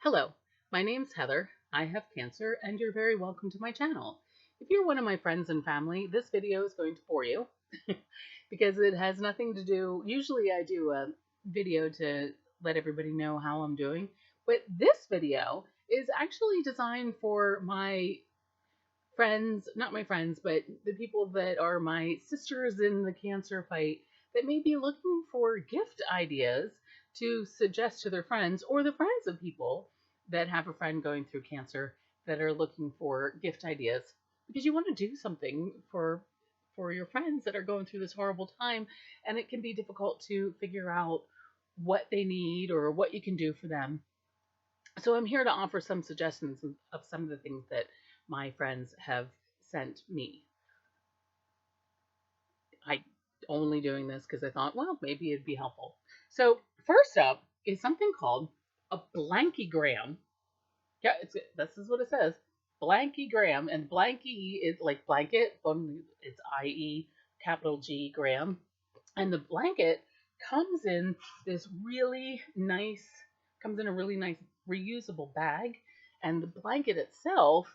Hello, my name's Heather. I have cancer, and you're very welcome to my channel. If you're one of my friends and family, this video is going to bore you because it has nothing to do. Usually, I do a video to let everybody know how I'm doing, but this video is actually designed for my friends, not my friends, but the people that are my sisters in the cancer fight that may be looking for gift ideas to suggest to their friends or the friends of people that have a friend going through cancer that are looking for gift ideas because you want to do something for your friends that are going through this horrible time, and it can be difficult to figure out what they need or what you can do for them. So I'm here to offer some suggestions of some of the things that my friends have sent me. I only doing this because I thought, well, maybe it'd be helpful. So first up is something called a Blanky Gram. Yeah, this is what it says. Blanky Gram, and Blanky is like blanket, it's IE capital G gram. And the blanket comes in this really nice, comes in a really nice reusable bag. And the blanket itself,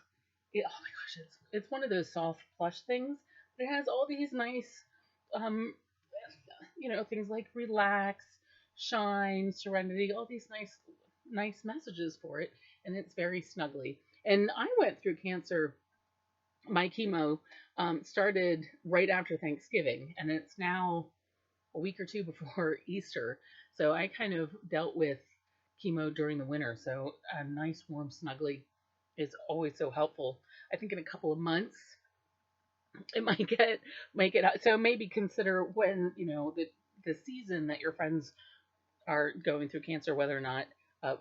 oh my gosh, it's one of those soft plush things. But it has all these nice, um, things like relax, shine, serenity, all these nice messages for it. And it's very snuggly. And I went through cancer. My chemo started right after Thanksgiving, and it's now a week or two before Easter. So I kind of dealt with chemo during the winter. So a nice warm snuggly is always so helpful. I think in a couple of months it might get out. So maybe consider when, the season that your friends are going through cancer, whether or not a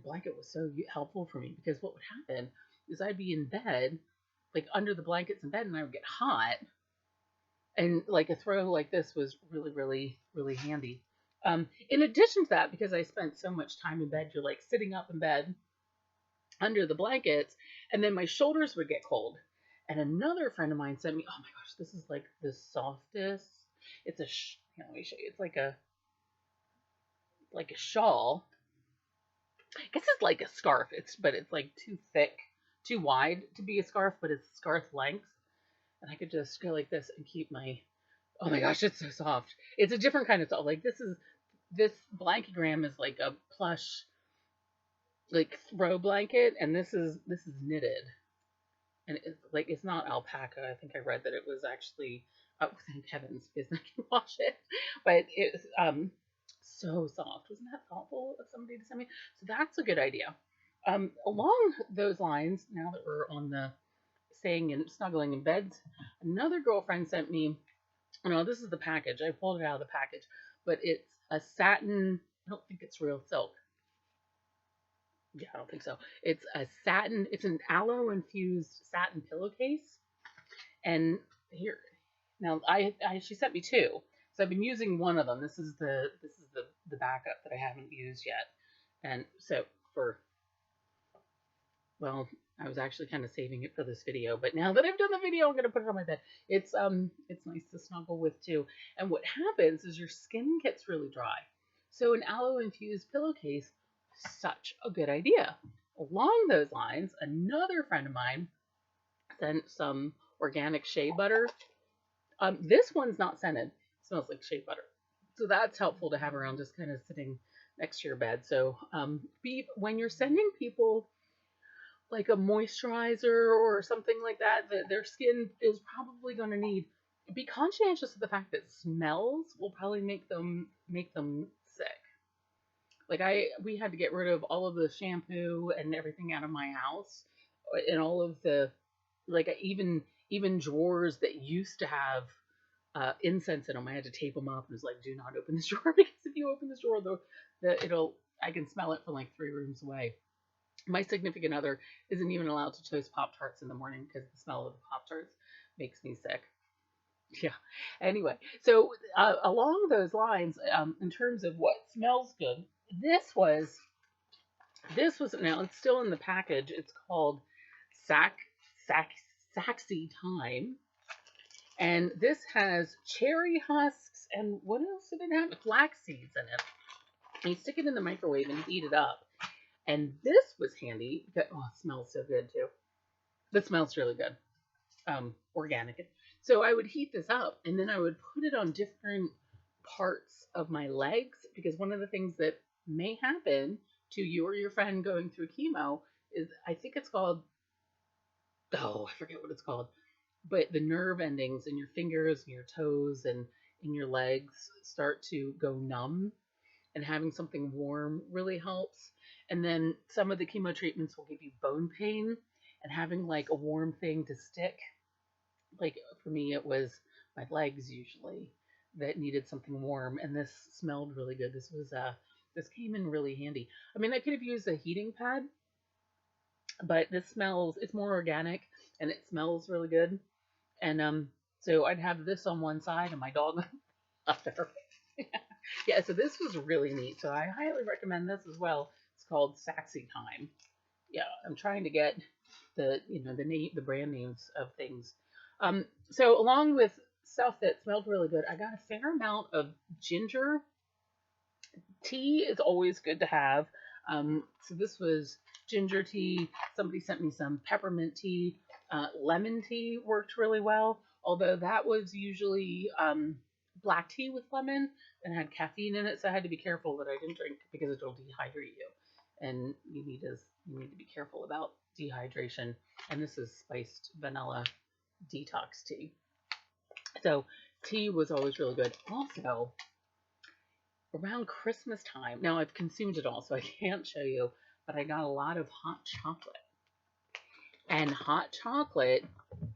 blanket was so helpful for me, because what would happen is I'd be in bed, like under the blankets in bed, and I would get hot, and like a throw like this was really, really, really handy. In addition to that, because I spent so much time in bed, you're like sitting up in bed under the blankets, and then my shoulders would get cold. And another friend of mine sent me, oh my gosh, this is like the softest. It's a, let me show you. It's like a shawl. I guess it's like a scarf. But it's like too thick, too wide to be a scarf, but it's scarf length. And I could just go like this and keep my, oh my gosh, it's so soft. It's a different kind of soft. Like this Blanky Gram is like a plush, like throw blanket, and this is knitted, and it's not alpaca. I think I read that it was actually, oh thank heavens, because I can wash it, but it's so soft. Wasn't that thoughtful of somebody to send me? So that's a good idea. Along those lines, now that we're on the staying and snuggling in beds, another girlfriend sent me, no, this is the package. I pulled it out of the package, but it's a satin. I don't think it's real silk. Yeah, I don't think so. It's a satin. It's an aloe infused satin pillowcase. And here, now she sent me two, so I've been using one of them. This is the backup that I haven't used yet. And so well, I was actually kind of saving it for this video, but now that I've done the video, I'm gonna put it on my bed. It's nice to snuggle with too. And what happens is your skin gets really dry. So an aloe infused pillowcase, such a good idea. Along those lines, another friend of mine sent some organic shea butter. This one's not scented. It smells like shea butter. So that's helpful to have around, just kind of sitting next to your bed. So when you're sending people like a moisturizer or something like that their skin is probably going to need, be conscientious of the fact that smells will probably make them sick. Like we had to get rid of all of the shampoo and everything out of my house, and all of the, like, even drawers that used to have incense in them. I had to tape them up and was like, do not open this drawer, because if you open this drawer, I can smell it from like 3 rooms away. My significant other isn't even allowed to toast Pop-Tarts in the morning because the smell of the Pop-Tarts makes me sick. Yeah. Anyway, so along those lines, in terms of what smells good, this was now it's still in the package. It's called Saxy Time, and this has cherry husks and what else did it have? Flax seeds in it. And you stick it in the microwave and heat it up. And this was handy because, oh, it smells so good too. That smells really good. Organic. So I would heat this up and then I would put it on different parts of my legs because one of the things that may happen to you or your friend going through chemo is I think it's called, oh, I forget what it's called, but the nerve endings in your fingers and your toes and in your legs start to go numb, and having something warm really helps. And then some of the chemo treatments will give you bone pain, and having like a warm thing to stick, like for me it was my legs usually that needed something warm, and this smelled really good. This came in really handy. I mean, I could have used a heating pad, but this smells, it's more organic and it smells really good. And so I'd have this on one side and my dog up there. Yeah, so this was really neat. So I highly recommend this as well. It's called Saxy Time. Yeah, I'm trying to get the brand names of things. So along with stuff that smelled really good, I got a fair amount of ginger. Tea is always good to have. So this was ginger tea. Somebody sent me some peppermint tea. Lemon tea worked really well, although that was usually black tea with lemon and had caffeine in it, so I had to be careful that I didn't drink because it'll dehydrate you, and you need to be careful about dehydration. And this is spiced vanilla detox tea. So tea was always really good. Also, around Christmas time, now I've consumed it all, so I can't show you, but I got a lot of hot chocolate. And hot chocolate,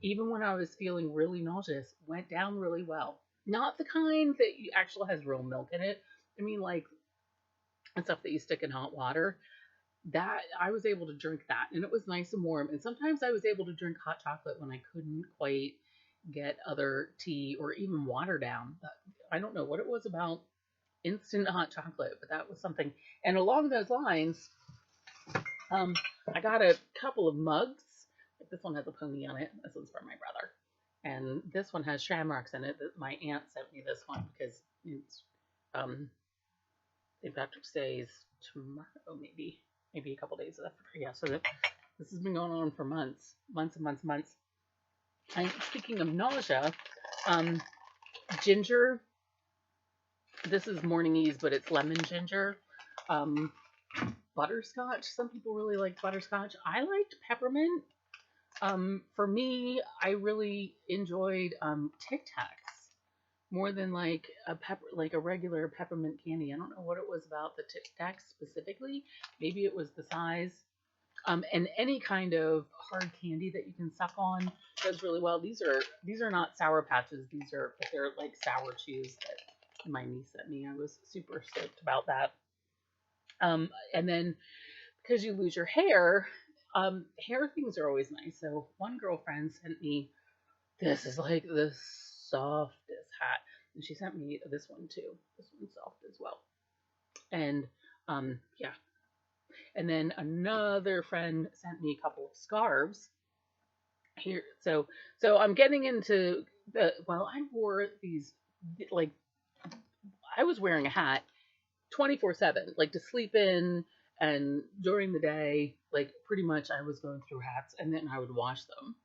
even when I was feeling really nauseous, went down really well. Not the kind that actually has real milk in it. I mean, like stuff that you stick in hot water. That I was able to drink that, and it was nice and warm. And sometimes I was able to drink hot chocolate when I couldn't quite get other tea or even water down. I don't know what it was about instant hot chocolate, but that was something. And along those lines, I got a couple of mugs. Like this one has a pony on it. This one's for my brother. And this one has shamrocks in it. My aunt sent me this one because it's St. Patrick's Day is tomorrow, maybe a couple days after. Yeah, so this has been going on for months and months. And speaking of nausea, ginger. This is morning ease, but it's lemon ginger. Butterscotch. Some people really like butterscotch. I liked peppermint. For me, I really enjoyed Tic Tacs more than like a regular peppermint candy. I don't know what it was about the Tic Tacs specifically. Maybe it was the size. And any kind of hard candy that you can suck on does really well. These are not Sour Patches. They're like sour chews that my niece sent me. I was super stoked about that. And then because you lose your hair, hair things are always nice. So one girlfriend sent me, this is like the softest hat, and she sent me this one too. This one's soft as well. And yeah. And then another friend sent me a couple of scarves here. So I'm getting into I wore these, like, I was wearing a hat 24/7, like to sleep in, and during the day, like pretty much I was going through hats, and then I would wash them.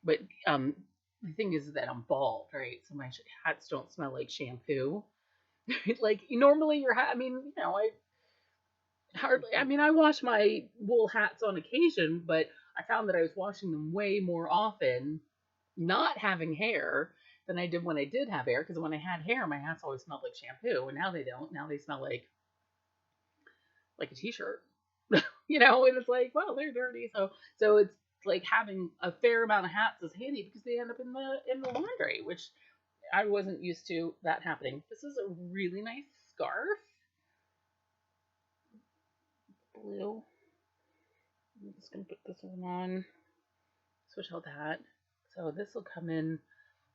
But the thing is that I'm bald, right? So my hats don't smell like shampoo. Like normally your hat, I mean, I wash my wool hats on occasion, but I found that I was washing them way more often not having hair than I did when I did have hair. Because when I had hair, my hats always smelled like shampoo, and now they don't. Now they smell like a t-shirt, and it's like, well, they're dirty. So it's like having a fair amount of hats is handy because they end up in the laundry, which I wasn't used to that happening. This is a really nice scarf. Blue. I'm just gonna put this one on. Switch out that. So this will come in.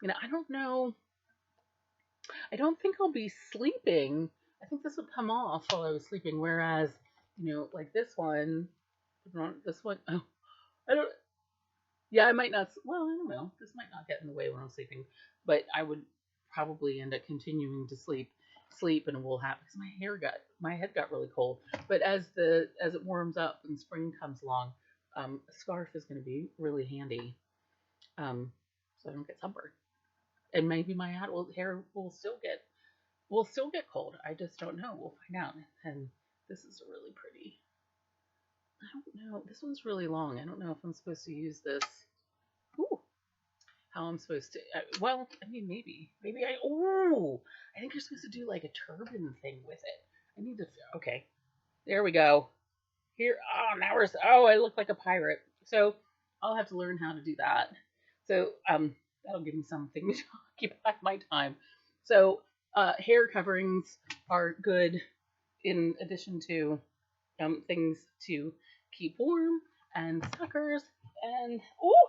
I don't know. I don't think I'll be sleeping. I think this would come off while I was sleeping. Whereas, like this one, oh, I don't. Yeah, I might not. Well, I don't know. This might not get in the way when I'm sleeping, but I would probably end up continuing to sleep. sleep, and we'll have, because my head got really cold. But as it warms up and spring comes along, a scarf is going to be really handy, so I don't get sunburned. And maybe my hair will still get cold. I just don't know. We'll find out. And this is really pretty. I don't know. This one's really long. I don't know if I'm supposed to use this. Ooh, how I'm supposed to. Well, I mean, maybe I. Ooh, I think you're supposed to do like a turban thing with it. I need to. Okay, there we go. Here. Oh, now we're. Oh, I look like a pirate. So I'll have to learn how to do that. So that'll give me something to occupy my time. So hair coverings are good in addition to things to keep warm and suckers. And oh,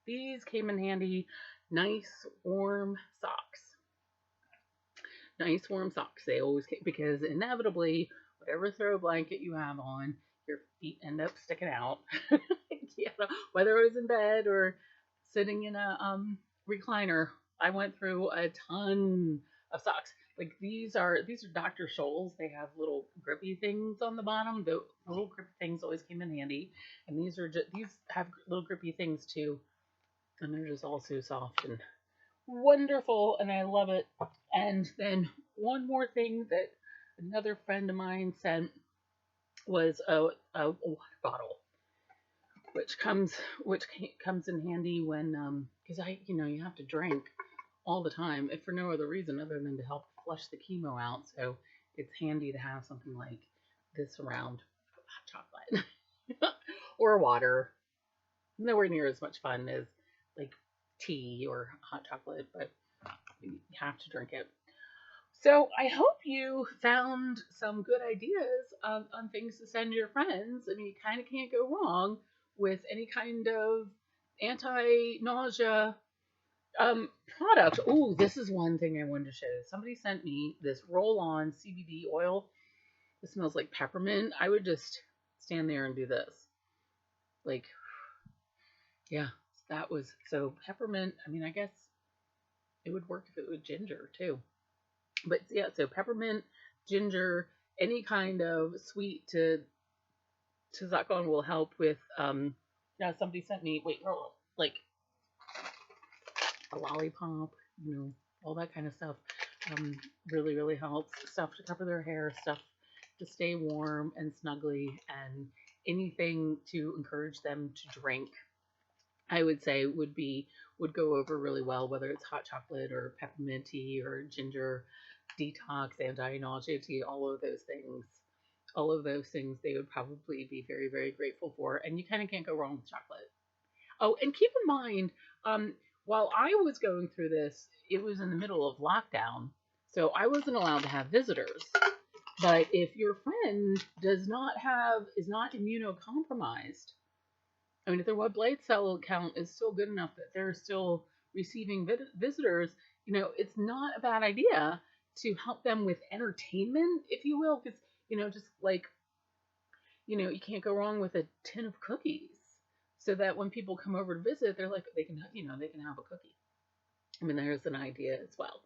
these came in handy. Nice warm socks. Nice warm socks. They always because inevitably, whatever throw blanket you have on, your feet end up sticking out. Yeah, whether I was in bed or sitting in a recliner, I went through a ton of socks. Like these are Dr. Scholl's. They have little grippy things on the bottom. The little grippy things always came in handy, and these have little grippy things too, and they're just all so soft and wonderful, and I love it. And then one more thing that another friend of mine sent was a water bottle, which comes in handy when because you have to drink all the time, if for no other reason other than to help flush the chemo out. So it's handy to have something like this around. Hot chocolate or water. Nowhere near as much fun as like tea or hot chocolate, but you have to drink it. So I hope you found some good ideas on things to send your friends. I mean, you kind of can't go wrong with any kind of anti-nausea product. Oh, this is one thing I wanted to show. Somebody sent me this roll-on CBD oil. It smells like peppermint. I would just stand there and do this. Like, yeah, that was so peppermint. I mean, I guess it would work if it was ginger too. But yeah, so peppermint, ginger, any kind of sweet to suck on will help with. Somebody sent me like a lollipop, all that kind of stuff. Really, really helps. Stuff to cover their hair, stuff to stay warm and snuggly, and anything to encourage them to drink. I would say would go over really well, whether it's hot chocolate or peppermint tea or ginger detox, anti-nausea tea, all of those things they would probably be very, very grateful for. And you kind of can't go wrong with chocolate. Oh, and keep in mind, while I was going through this, it was in the middle of lockdown, so I wasn't allowed to have visitors. But if your friend is not immunocompromised, I mean, if their white blood cell count is still good enough that they're still receiving visitors, it's not a bad idea to help them with entertainment, if you will, because, just like, you can't go wrong with a tin of cookies, so that when people come over to visit, they're like, they can have a cookie. I mean, there's an idea as well.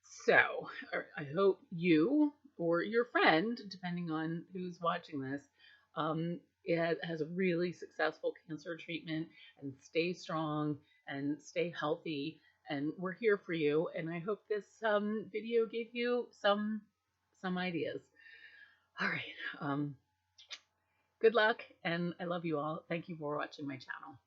So I hope you or your friend, depending on who's watching this, it has a really successful cancer treatment, and stay strong and stay healthy. And we're here for you. And I hope this video gave you some ideas. All right. Good luck, and I love you all. Thank you for watching my channel.